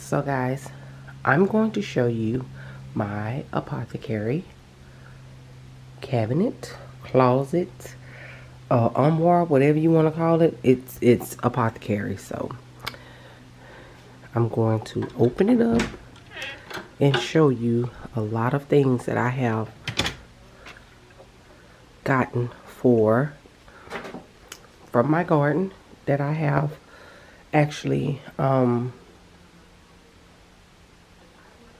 So guys, I'm going to show you my apothecary cabinet, closet, armoire, whatever you want to call it. It's apothecary. So I'm going to open it up and show you a lot of things that I have gotten from my garden that I have actually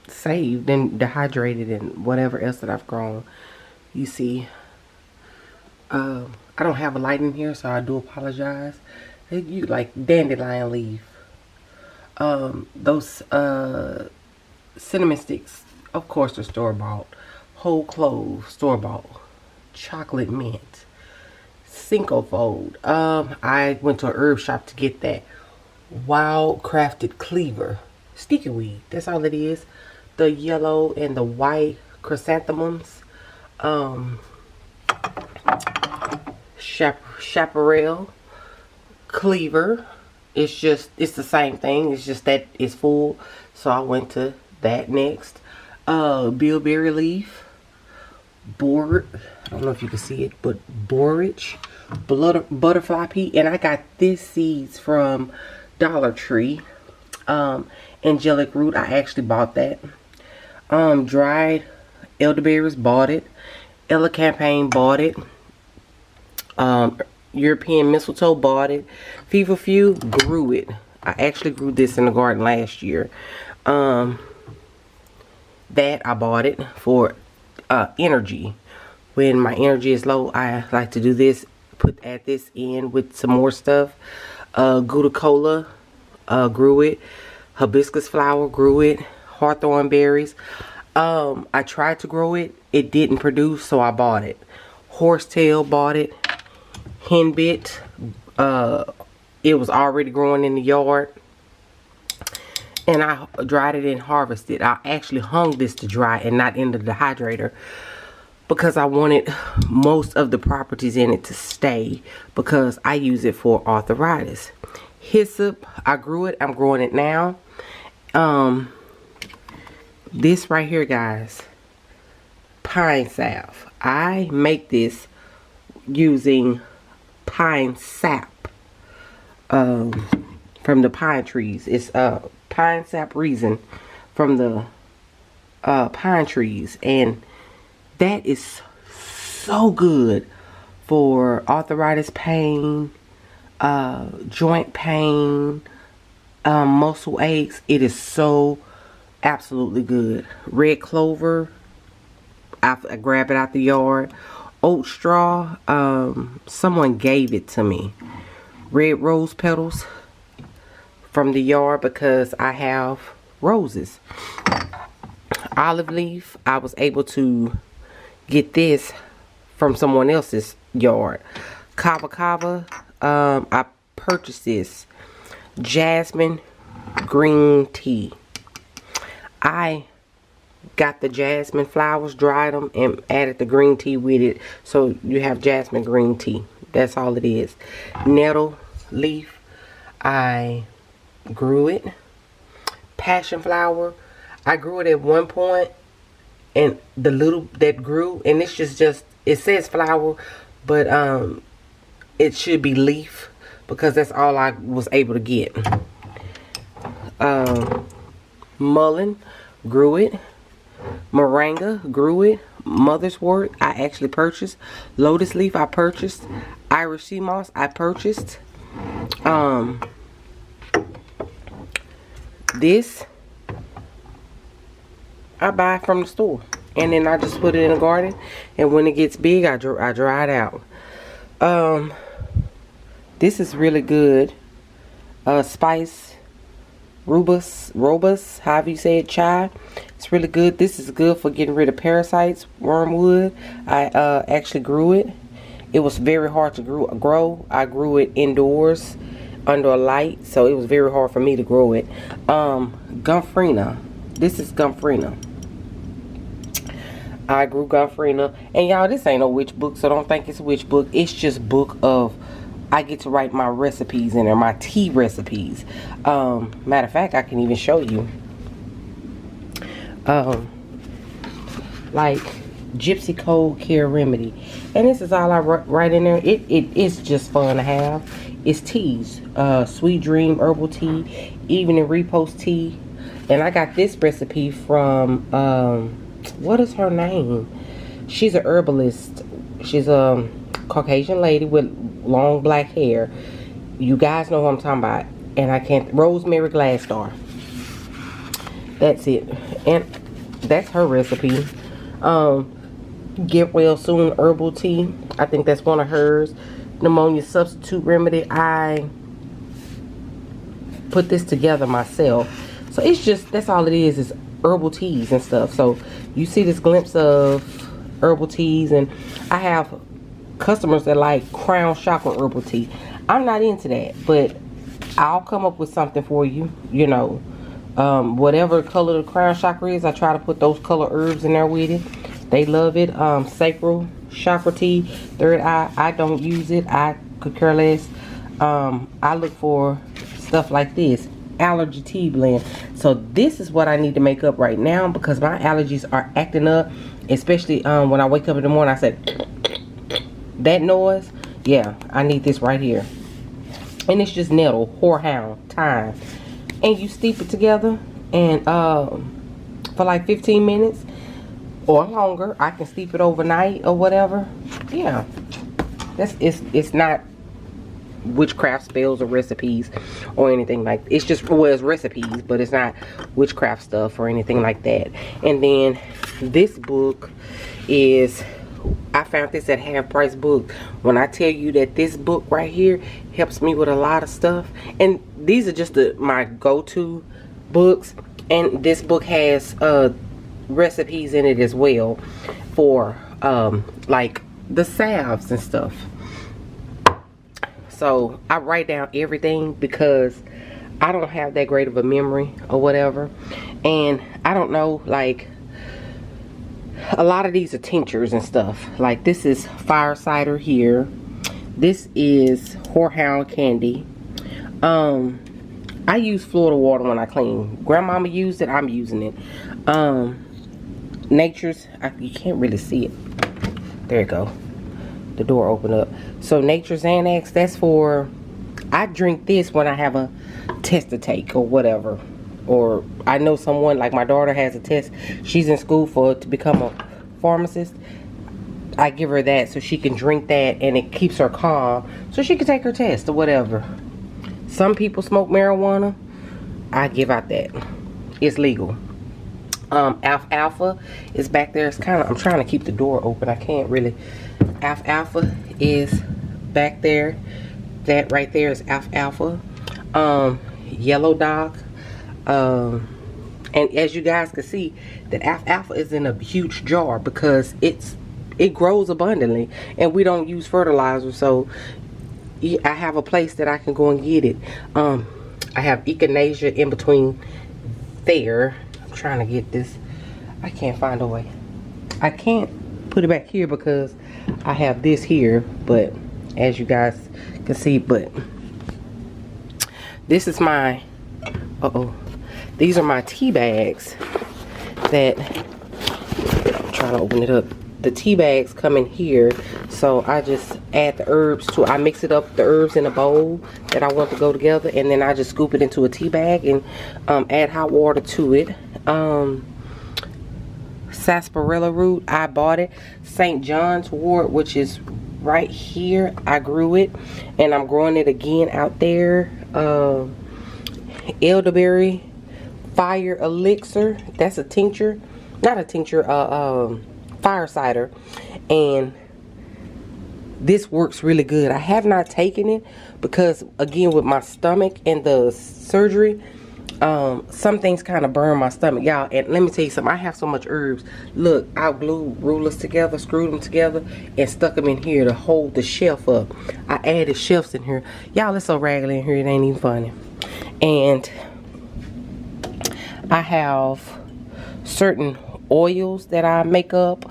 saved and dehydrated and whatever else that I've grown. You see, I don't have a light in here, so I do apologize. You like dandelion leaf, those cinnamon sticks, of course, they're store-bought. Whole clove, store-bought. Chocolate mint, Cinco fold. I went to a herb shop to get that wild crafted cleaver, sticky weed. That's all it is. The yellow and the white chrysanthemums. Chaparral cleaver. It's the same thing. It's just that it's full. So I went to that next. Bilberry leaf. I don't know if you can see it, but borage, butterfly pea, and I got this seeds from Dollar Tree. Angelic root, I actually bought that. Dried elderberries, bought it. Elecampane, bought it. European mistletoe, bought it. Feverfew, grew it. I actually grew this in the garden last year. That I bought it for energy. When my energy is low, I like to do this. Add this in with some more stuff. Gouda cola, grew it. Hibiscus flower, grew it. Hawthorn berries. I tried to grow it. It didn't produce, so I bought it. Horsetail, bought it. Henbit. It was already growing in the yard. And I dried it and harvested. I actually hung this to dry and not in the dehydrator, because I wanted most of the properties in it to stay, because I use it for arthritis. Hyssop, I grew it. I'm growing it now. This right here, guys, pine salve. I make this using pine sap from the pine trees. It's pine sap resin from the pine trees, and that is so good for arthritis pain, joint pain, muscle aches. It is so absolutely good. Red clover, I grab it out the yard. Oat straw, someone gave it to me. Red rose petals from the yard, because I have roses. Olive leaf, I was able to get this from someone else's yard. Kava kava, I purchased this. Jasmine green tea. I got the jasmine flowers, dried them, and added the green tea with it. So you have jasmine green tea. That's all it is. Nettle leaf, I grew it. Passion flower, I grew it at one point, and the little that grew, and it's just it says flower, but it should be leaf, because that's all I was able to get. Mullein, grew it. Moringa, grew it. Mother's wort, I actually purchased. Lotus leaf, I purchased. Irish sea moss, I purchased. This I buy from the store, and then I just put it in the garden, and when it gets big, I dry it out. This is really good. Spice robust, however you say it, chai. It's really good. This is good for getting rid of parasites, wormwood. I actually grew it. It was very hard to grow. I grew it indoors under a light, so it was very hard for me to grow it. Gomphrena. This is Gomphrena. I grew Gomphrena. And y'all, this ain't no witch book, so don't think it's a witch book. It's just book of I get to write my recipes in there, my tea recipes. Matter of fact, I can even show you. Like Gypsy Cold Care Remedy, and this is all I write in there. It's just fun to have. It's teas, Sweet Dream herbal tea, evening repost tea, and I got this recipe from what is her name? She's a herbalist. She's a Caucasian lady with long black hair. You guys know who I'm talking about, and I can't. Rosemary Glasstar. That's it, and that's her recipe. Get Well Soon herbal tea. I think that's one of hers. Pneumonia substitute remedy. I put this together myself. So it's just, that's all it is herbal teas and stuff. So you see this glimpse of herbal teas, and I have customers that like crown chakra herbal tea. I'm not into that, but I'll come up with something for you. You know, whatever color the crown chakra is, I try to put those color herbs in there with it. They love it. Sacral chakra tea, third eye. I don't use it. I could care less. I look for stuff like this, allergy tea blend. So this is what I need to make up right now, because my allergies are acting up, especially when I wake up in the morning. I said that noise. Yeah, I need this right here. And it's just nettle, horehound, thyme, and you steep it together, and for like 15 minutes or longer. I can steep it overnight or whatever. Yeah, it's not witchcraft spells or recipes or anything like that. It's just, well, it's recipes, but it's not witchcraft stuff or anything like that. And then this book is, I found this at Half Price Book. When I tell you that this book right here helps me with a lot of stuff, and these are just my go-to books, and this book has recipes in it as well for like the salves and stuff. So I write down everything because I don't have that great of a memory or whatever, and I don't know, like, a lot of these are tinctures and stuff. Like this is fire cider here. This is horehound candy. I use Florida water when I clean. Grandmama used it, I'm using it. Nature's, you can't really see it. There you go. The door opened up. So Nature's Xanax, that's for, I drink this when I have a test to take or whatever. Or I know someone, like my daughter has a test. She's in school to become a pharmacist. I give her that so she can drink that, and it keeps her calm so she can take her test or whatever. Some people smoke marijuana. I give out that. It's legal. Alfalfa is back there. It's kind of, I'm trying to keep the door open. I can't really. Alfalfa is back there. That right there is alfalfa. Yellow Dog. And as you guys can see, that alfalfa is in a huge jar because it grows abundantly, and we don't use fertilizer. So I have a place that I can go and get it. I have echinacea in between there. I'm trying to get this. I can't find a way. I can't put it back here because I have this here, but as you guys can see, but this is my, these are my tea bags that, I'm trying to open it up. The tea bags come in here, so I just add the herbs to, I mix it up, the herbs in a bowl that I want to go together, and then I just scoop it into a tea bag and add hot water to it. Sarsaparilla root, I bought it. St. John's wort, which is right here, I grew it, and I'm growing it again out there. Elderberry fire elixir, that's a tincture, not a tincture, fire cider, and this works really good. I have not taken it because, again, with my stomach and the surgery, some things kind of burn my stomach, y'all. And let me tell you something, I have so much herbs. Look, I glued rulers together, screwed them together, and stuck them in here to hold the shelf up. I added shelves in here, y'all. It's so raggedy in here, it ain't even funny. And I have certain oils that I make up.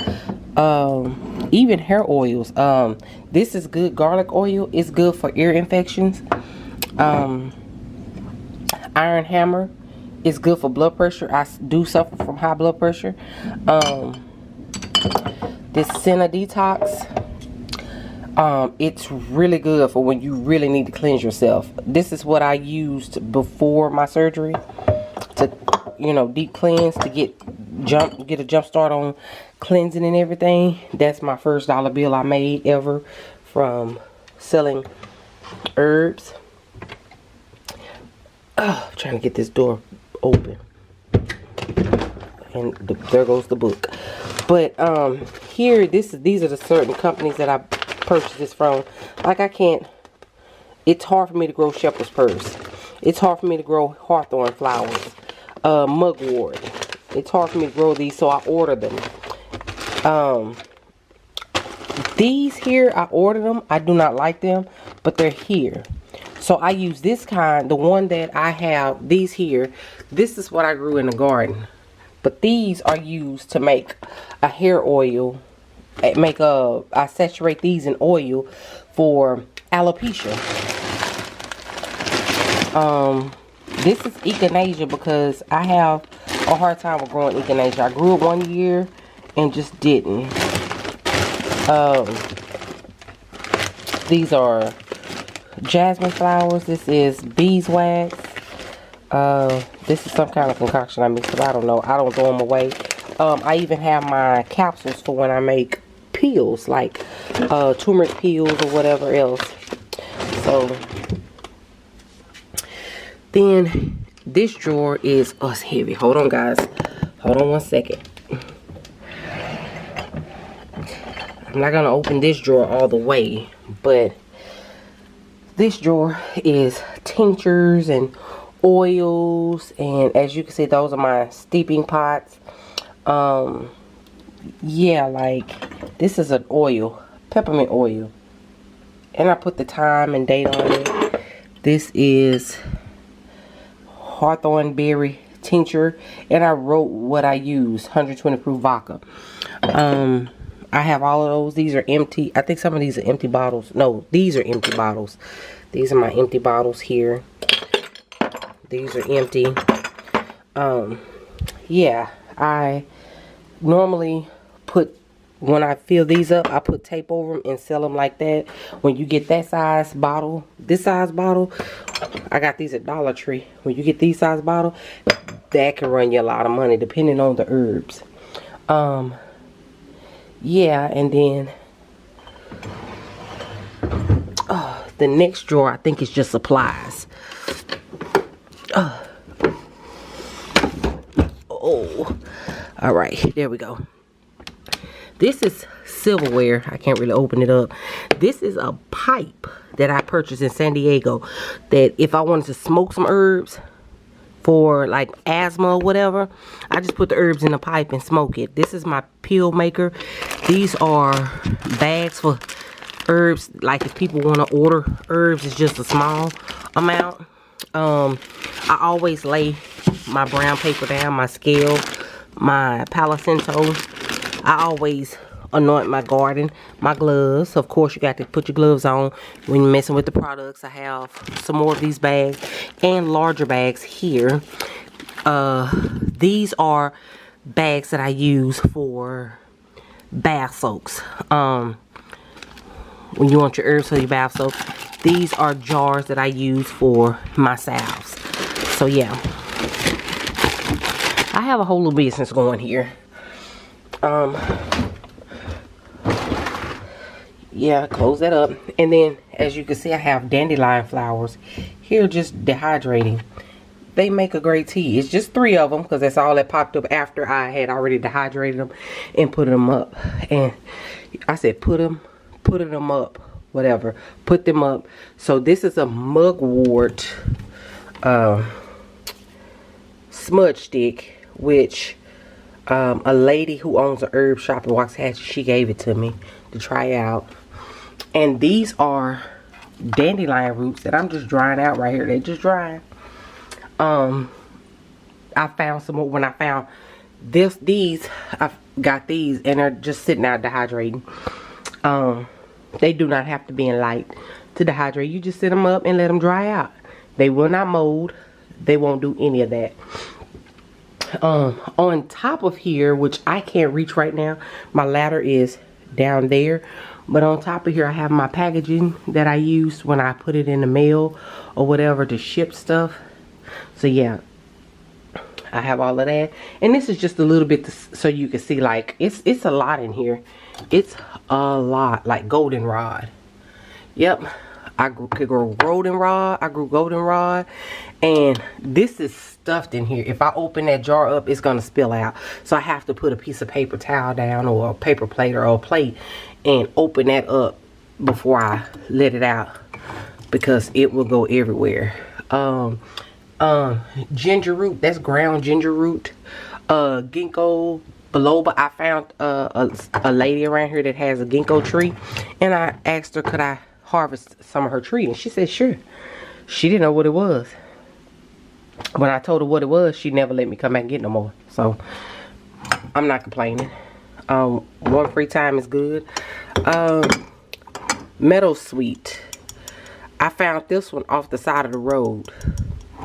even hair oils. This is good garlic oil. It's good for ear infections. Iron Hammer is good for blood pressure. I do suffer from high blood pressure. This Senna Detox, it's really good for when you really need to cleanse yourself. This is what I used before my surgery to, you know, deep cleanse, to get a jump start on cleansing and everything. That's my first dollar bill I made ever from selling herbs. Oh, I'm trying to get this door open, and there goes the book. But here, these are the certain companies that I purchased this from. Like, it's hard for me to grow shepherd's purse. It's hard for me to grow hawthorn flowers, mugwort. It's hard for me to grow these, so I order them. These here, I ordered them. I do not like them, but they're here. So I use this kind, the one that I have, these here. This is what I grew in the garden. But these are used to make a hair oil. I saturate these in oil for alopecia. This is echinacea because I have a hard time with growing echinacea. I grew it 1 year and just didn't. These are jasmine flowers. This is beeswax. This is some kind of concoction I mixed up. I don't know. I don't throw them away. I even have my capsules for when I make pills, like turmeric pills or whatever else. So then this drawer is heavy. Hold on, guys. Hold on 1 second. I'm not gonna open this drawer all the way, but this drawer is tinctures and oils, and as you can see, those are my steeping pots. Yeah, like this is an oil, peppermint oil, and I put the time and date on it. This is hawthorn berry tincture, and I wrote what I use, 120 proof vodka. I have all of those. These are empty. I think some of these are empty bottles. No, these are empty bottles. These are my empty bottles here. These are empty. Yeah, I normally when I fill these up, I put tape over them and sell them like that. When you get that size bottle, this size bottle, I got these at Dollar Tree. When you get these size bottle, that can run you a lot of money depending on the herbs. Yeah, and then the next drawer I think is just supplies. All right, there we go. This is silverware. I can't really open it up. This is a pipe that I purchased in San Diego, that if I wanted to smoke some herbs for like asthma or whatever, I just put the herbs in the pipe and smoke it. This is my pill maker. These are bags for herbs, like if people want to order herbs, it's just a small amount. I always lay my brown paper down, my scale, my Palo Santo. I always anoint my garden, my gloves. Of course, you got to put your gloves on when you're messing with the products. I have some more of these bags and larger bags here. These are bags that I use for bath soaks. When you want your herbs for your bath soap, these are jars that I use for my salves. So yeah, I have a whole little business going here. Yeah, close that up. And then as you can see, I have dandelion flowers here, just dehydrating. They make a great tea. It's just 3 of them because that's all that popped up after I had already dehydrated them and put them up. And I said putting them up, whatever, put them up. So this is a mugwort smudge stick, which a lady who owns a herb shop in Waxahachie, she gave it to me to try out. And these are dandelion roots that I'm just drying out right here. They're just drying. I found some more when I found these. got these, and they're just sitting out dehydrating. They do not have to be in light to dehydrate. You just sit them up and let them dry out. They will not mold. They won't do any of that. On top of here, which I can't reach right now, my ladder is down there, but on top of here I have my packaging that I used when I put it in the mail or whatever to ship stuff. So yeah, I have all of that, and this is just a little bit so you can see, like, it's a lot in here. It's a lot, like goldenrod. Yep, I could grow goldenrod. I grew goldenrod, and this is stuffed in here. If I open that jar up, it's gonna spill out. So I have to put a piece of paper towel down, or a paper plate, or a plate, and open that up before I let it out, because it will go everywhere. Ginger root, that's ground ginger root. Ginkgo biloba. I found a lady around here that has a ginkgo tree, and I asked her could I harvest some of her tree, and she said sure. She didn't know what it was. When I told her what it was, she never let me come back and get no more. So I'm not complaining. One free time is good. Meadow Sweet. I found this one off the side of the road.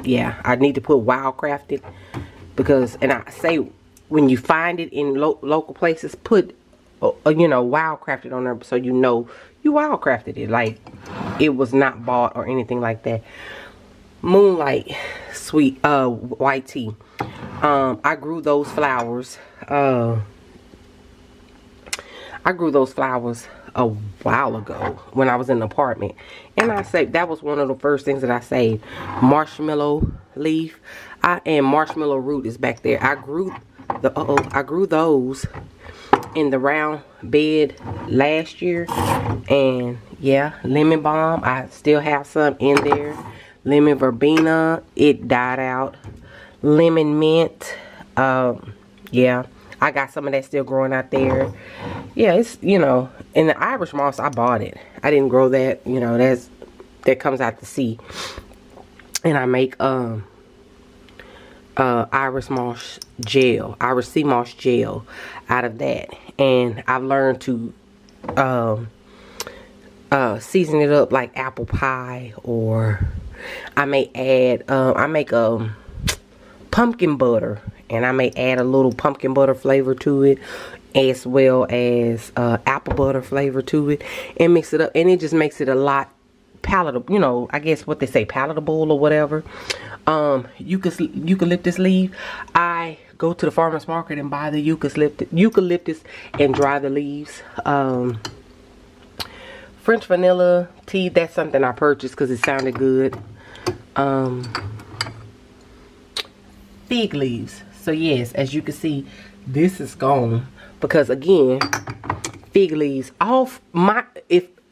Yeah, I need to put wildcrafted, because, and I say when you find it in local places, put you know, wildcrafted on there, so you know you wildcrafted it, like it was not bought or anything like that. Moonlight Sweet white tea. I grew those flowers. I grew those flowers a while ago when I was in the apartment, and I saved, that was one of the first things that I saved. Marshmallow leaf, and marshmallow root is back there. I grew the I grew those in the round bed last year, and yeah, lemon balm, I still have some in there. Lemon verbena, it died out. Lemon mint, yeah, I got some of that still growing out there. Yeah, it's, you know, and the Irish moss, I bought it. I didn't grow that, you know, that comes out the sea. And I make Irish moss gel, Irish sea moss gel out of that. And I've learned to season it up like apple pie, or I may add I make pumpkin butter, and I may add a little pumpkin butter flavor to it, as well as apple butter flavor to it, and mix it up, and it just makes it a lot palatable, you know, I guess what they say, palatable or whatever. Eucalyptus leaf, I go to the farmer's market and buy the eucalyptus and dry the leaves. French vanilla tea, that's something I purchased because it sounded good. Fig leaves. So yes, as you can see, this is gone, because again, fig leaves,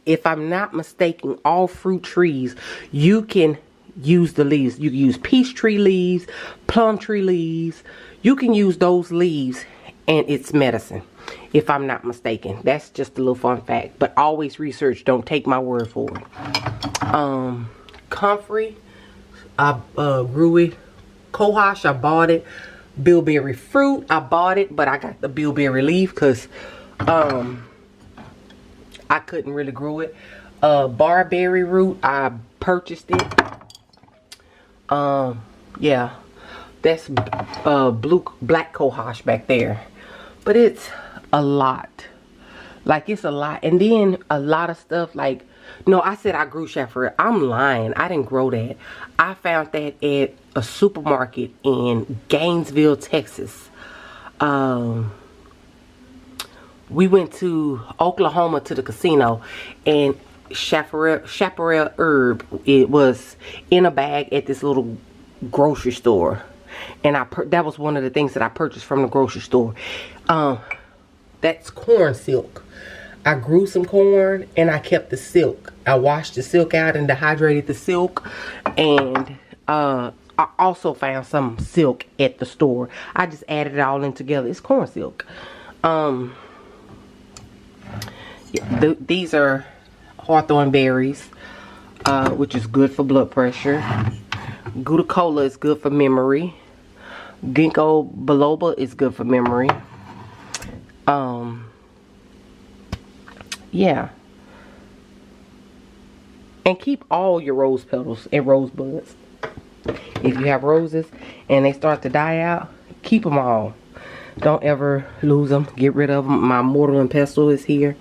if I'm not mistaken, all fruit trees, you can use the leaves. You can use peach tree leaves, plum tree leaves. You can use those leaves, and it's medicine, if I'm not mistaken. That's just a little fun fact, but always research, don't take my word for it. Comfrey, I grew it. Cohosh, I bought it. Bilberry fruit, I bought it, but I got the bilberry leaf because I couldn't really grow it. Barberry root, I purchased it. Yeah, that's black cohosh back there, but it's a lot. Like, it's a lot. And then a lot of stuff, like, no, I said I grew saffron. I'm lying. I didn't grow that. I found that at a supermarket in Gainesville, Texas. We went to Oklahoma to the casino, and chaparral herb, it was in a bag at this little grocery store, and that was one of the things that I purchased from the grocery store. That's corn silk. I grew some corn, and I kept the silk. I washed the silk out and dehydrated the silk, and I also found some silk at the store. I just added it all in together. It's corn silk. These are hawthorn berries, which is good for blood pressure. Gouda cola is good for memory. Ginkgo biloba is good for memory. Yeah. And keep all your rose petals and rose buds. If you have roses and they start to die out, keep them all. Don't ever lose them. Get rid of them. My mortar and pestle is here.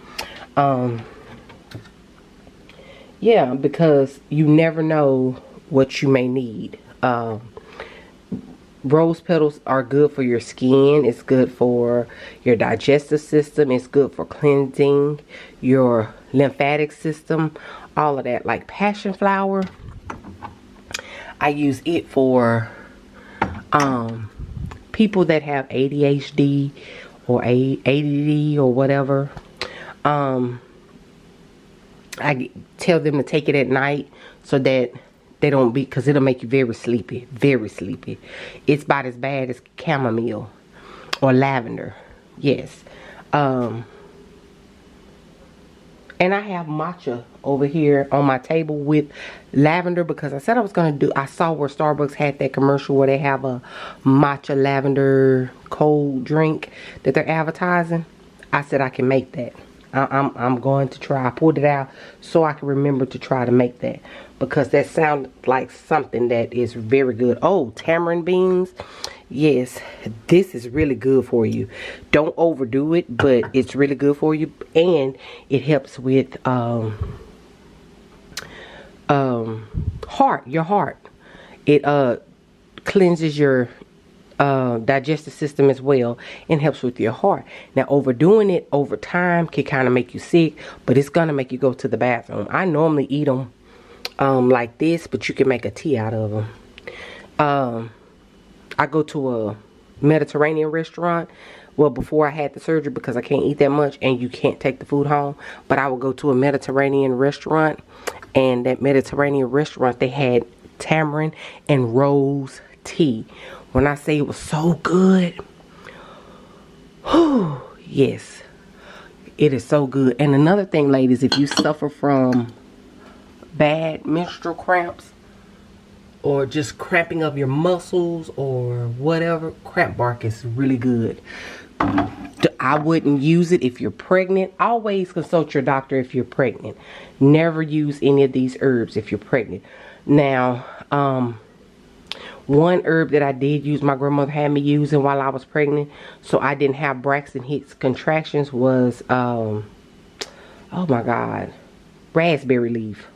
Yeah, because you never know what you may need. Rose petals are good for your skin. It's good for your digestive system. It's good for cleansing your lymphatic system. All of that. Like passion flower, I use it for people that have ADHD or ADD or whatever. I tell them to take it at night so that they don't be, because it'll make you very sleepy. Very sleepy. It's about as bad as chamomile or lavender. Yes. And I have matcha over here on my table with lavender, because I said I was going to do, I saw where Starbucks had that commercial where they have a matcha lavender cold drink that they're advertising. I said I can make that. I'm going to try. I pulled it out so I can remember to try to make that, because that sounds like something that is very good. Oh, tamarind beans. Yes, this is really good for you. Don't overdo it, but it's really good for you, and it helps with your heart. It cleanses your digestive system as well, and helps with your heart. Now, overdoing it over time can kind of make you sick, but it's gonna make you go to the bathroom. I normally eat them like this, but you can make a tea out of them. I go to a Mediterranean restaurant. Well, before I had the surgery, because I can't eat that much and you can't take the food home, but I would go to a Mediterranean restaurant, and that Mediterranean restaurant, they had tamarind and rose tea. When I say it was so good, whew, yes, it is so good. And another thing, ladies, if you suffer from bad menstrual cramps, or just cramping of your muscles or whatever, cramp bark is really good. I wouldn't use it if you're pregnant. Always consult your doctor if you're pregnant. Never use any of these herbs if you're pregnant. Now, one herb that I did use, my grandmother had me using while I was pregnant, so I didn't have Braxton Hicks contractions, was, oh my God, raspberry leaf.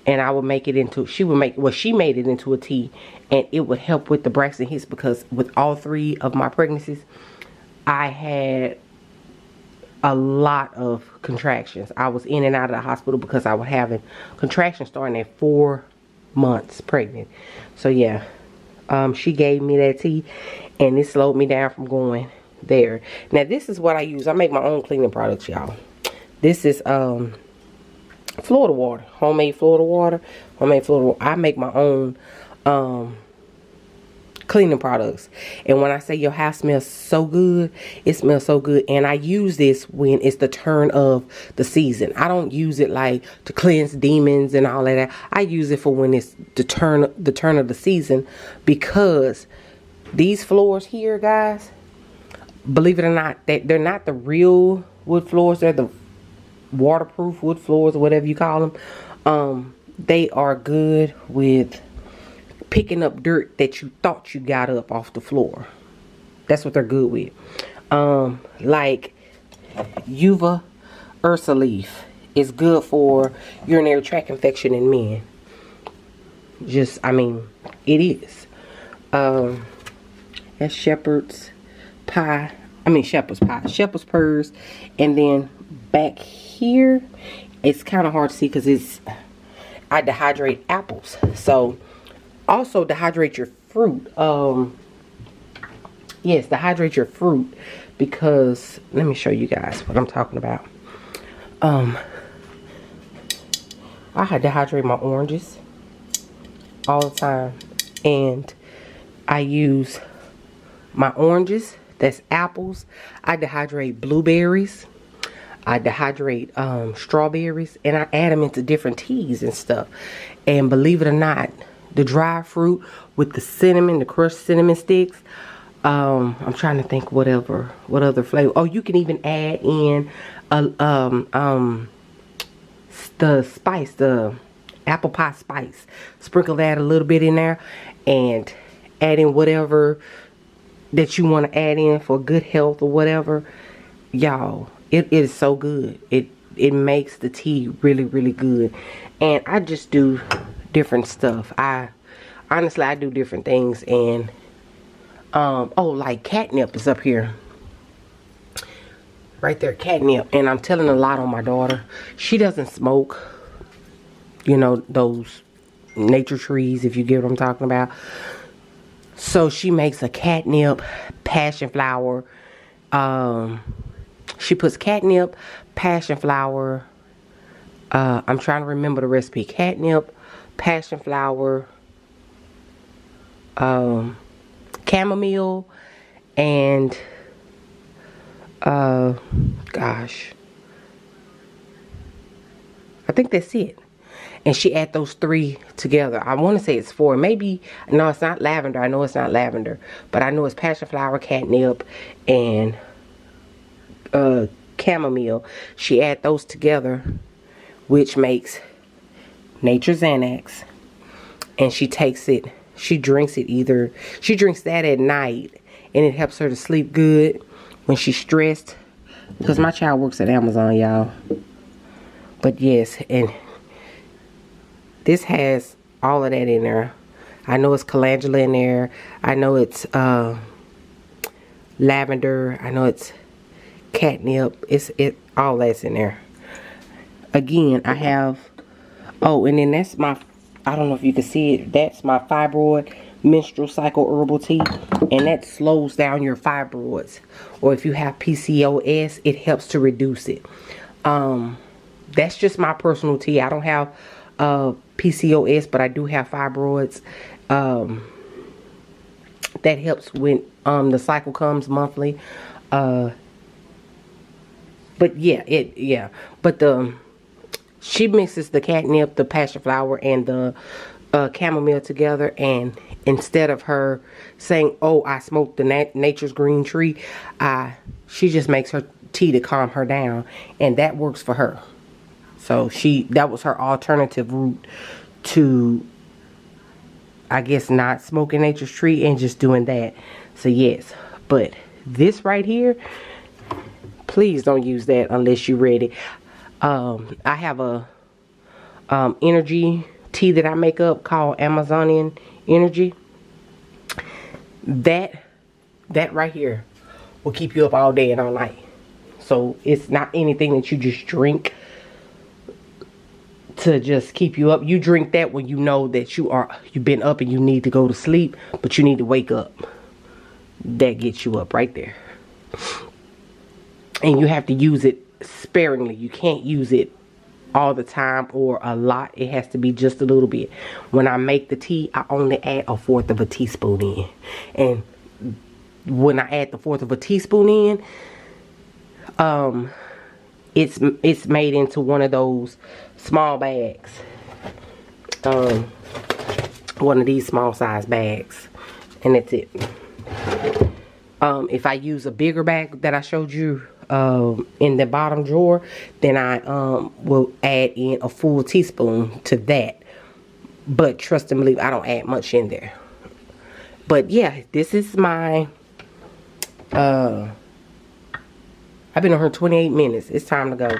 And I would make it into, she made it into a tea, and it would help with the Braxton Hicks, because with all 3 of my pregnancies, I had a lot of contractions. I was in and out of the hospital because I was having contractions starting at 4 months pregnant. So yeah, she gave me that tea, and it slowed me down from going there. Now this is what I use. I make my own cleaning products, y'all. This is Florida water, homemade Florida water. I make my own cleaning products, and when I say your house smells so good, it smells so good. And I use this when it's the turn of the season. I don't use it like to cleanse demons and all of that. I use it for when it's the turn of the season, because these floors here, guys, believe it or not, they're not the real wood floors. They're the waterproof wood floors, or whatever you call them. They are good with picking up dirt that you thought you got up off the floor. That's what they're good with. Like Uva Ursa leaf is good for urinary tract infection in men. Just, I mean, it is. That's shepherd's pie. Shepherd's purse. And then back here, it's kind of hard to see because I dehydrate apples. So also dehydrate your fruit. Yes, dehydrate your fruit, because let me show you guys what I'm talking about. I dehydrate my oranges all the time, and I use my oranges, that's apples. I dehydrate blueberries. I dehydrate strawberries, and I add them into different teas and stuff. And believe it or not, the dry fruit with the cinnamon, the crushed cinnamon sticks, I'm trying to think what other flavor. Oh, you can even add in the spice, the apple pie spice. Sprinkle that a little bit in there and add in whatever that you want to add in for good health or whatever. Y'all, it is so good. It makes the tea really, really good. And I just do different stuff. Honestly, I do different things. And oh, like catnip is up here. Right there, catnip. And I'm telling a lot on my daughter. She doesn't smoke. You know, those nature trees, if you get what I'm talking about. So she makes a catnip, passion flower. She puts catnip, passion flower. I'm trying to remember the recipe. Catnip, passion flower, chamomile, and gosh, I think that's it. And she add those 3 together. I want to say it's 4. Maybe, no, it's not lavender. I know it's not lavender. But I know it's passion flower, catnip, and chamomile. She add those together, which makes Nature's Xanax. And she takes it, she drinks it either, she drinks that at night. And it helps her to sleep good when she's stressed. Because my child works at Amazon, y'all. But yes, and this has all of that in there. I know it's calendula in there. I know it's lavender. I know it's catnip. All that's in there. Again, I have, oh, and then that's my, I don't know if you can see it. That's my fibroid menstrual cycle herbal tea. And that slows down your fibroids. Or if you have PCOS, it helps to reduce it. That's just my personal tea. I don't have PCOS, but I do have fibroids. That helps when the cycle comes monthly. But yeah, but she mixes the catnip, the passion flower, and the chamomile together, and instead of her saying, oh, I smoked the nature's green tree, she just makes her tea to calm her down, and that works for her. So that was her alternative route to, I guess, not smoking nature's tree and just doing that. So yes, but this right here, please don't use that unless you're ready. I have a energy tea that I make up called Amazonian Energy. That right here will keep you up all day and all night. So it's not anything that you just drink to just keep you up. You drink that when you know that you've been up and you need to go to sleep, but you need to wake up. That gets you up right there. And you have to use it sparingly. You can't use it all the time or a lot. It has to be just a little bit. When I make the tea, I only add 1/4 of a teaspoon in. And when I add the 1/4 of a teaspoon in, it's made into one of those small bags. One of these small size bags. And that's it. If I use a bigger bag that I showed you in the bottom drawer, then I will add in a full teaspoon to that. But trust and believe, I don't add much in there. But yeah, this is my I've been on here 28 minutes. It's time to go.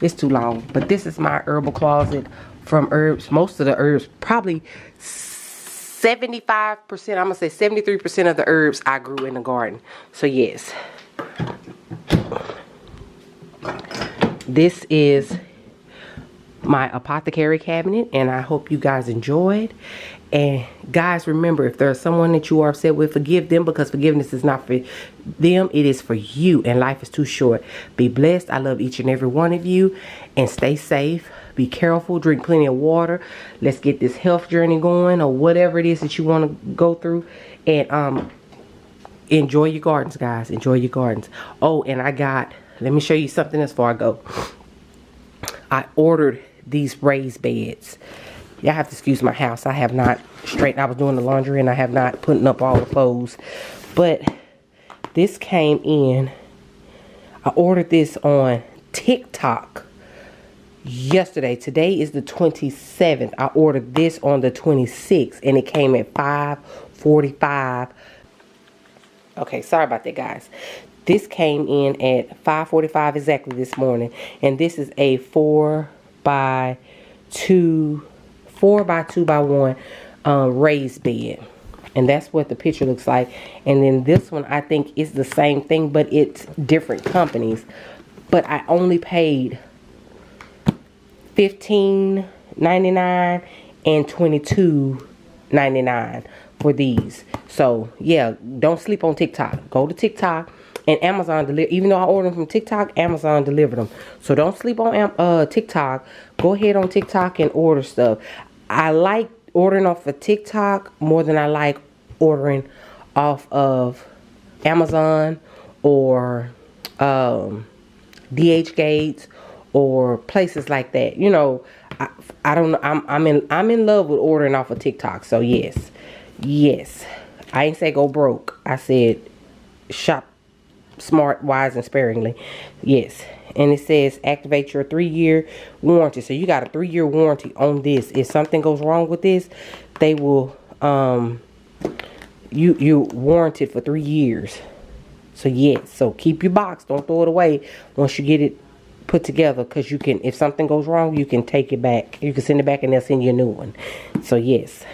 It's too long. But this is my herbal closet from herbs. Most of the herbs, probably 75%, I'm going to say 73% of the herbs I grew in the garden. So yes. This is my Apothecary Cabinet, and I hope you guys enjoyed. And guys, remember, if there's someone that you are upset with, forgive them, because forgiveness is not for them, it is for you, and life is too short. Be blessed. I love each and every one of you, and stay safe. Be careful. Drink plenty of water. Let's get this health journey going, or whatever it is that you want to go through. And enjoy your gardens, guys. Enjoy your gardens. Oh, and let me show you something else before I go. I ordered these raised beds. Y'all have to excuse my house. I have not straightened. I was doing the laundry and I have not putting up all the clothes. But This came in. I ordered this on TikTok yesterday. Today is the 27th. I ordered this on the 26th, and it came at 5:45. Okay, sorry about that, guys. This came in at 5:45 exactly this morning, and this is a 4x2 by 1 raised bed, and that's what the picture looks like. And then this one, I think, is the same thing, but it's different companies. But I only paid $15.99 and $22.99 for these. So yeah, don't sleep on TikTok. Go to TikTok, and Amazon deliver. Even though I order them from TikTok, Amazon delivered them. So don't sleep on TikTok. Go ahead on TikTok and order stuff. I like ordering off of TikTok more than I like ordering off of Amazon or DH Gates or places like that. You know, I don't know. I'm in love with ordering off of TikTok. So yes. I ain't say go broke. I said shop smart, wise, and sparingly. Yes. And it says activate your 3-year warranty. So you got a 3-year warranty on this. If something goes wrong with this, they will you warranted for 3 years. So yes. So keep your box. Don't throw it away once you get it put together, because you can, if something goes wrong, you can take it back. You can send it back and they'll send you a new one. So yes.